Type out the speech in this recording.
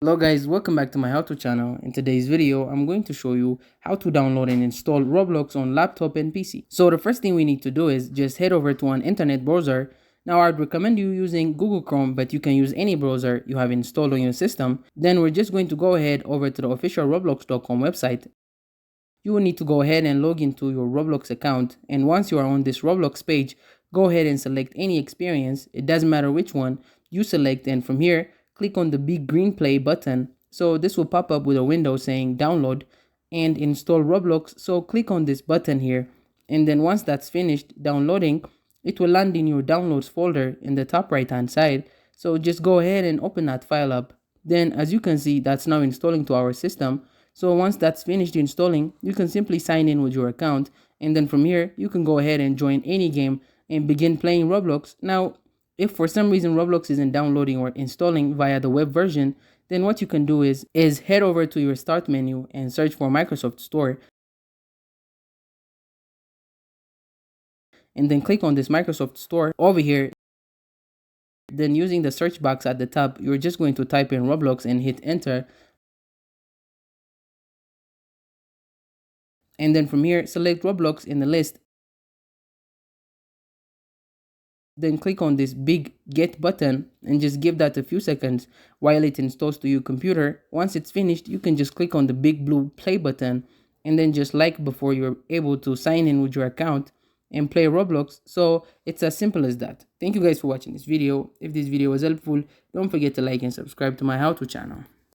Hello guys, welcome back to my how-to channel. In today's video, I'm going to show you how to download and install Roblox on laptop and PC. So the first thing we need to do is just head over to an internet browser. Now I'd recommend you using Google Chrome, but you can use any browser you have installed on your system. Then we're just going to go ahead over to the official Roblox.com website. You will need to go ahead and log into your Roblox account, and once you are on this Roblox page, go ahead and select any experience. It doesn't matter which one you select, and from here click on the big green play button. So this will pop up with a window saying download and install Roblox. So click on this button here, and then once that's finished downloading, it will land in your downloads folder in the top right hand side. So just go ahead and open that file up. Then as you can see, that's now installing to our system. So once that's finished installing, you can simply sign in with your account, and then from here you can go ahead and join any game and begin playing Roblox. Now if for some reason Roblox isn't downloading or installing via the web version, then what you can do is head over to your start menu and search for Microsoft Store, and then click on this Microsoft Store over here. Then using the search box at the top, you're just going to type in Roblox and hit enter. And then from here, select Roblox in the list. Then click on this big get button and just give that a few seconds while it installs to your computer. Once it's finished, you can just click on the big blue play button and then just like before, you're able to sign in with your account and play Roblox. So it's as simple as that. Thank you guys for watching this video. If this video was helpful, don't forget to like and subscribe to my how to channel.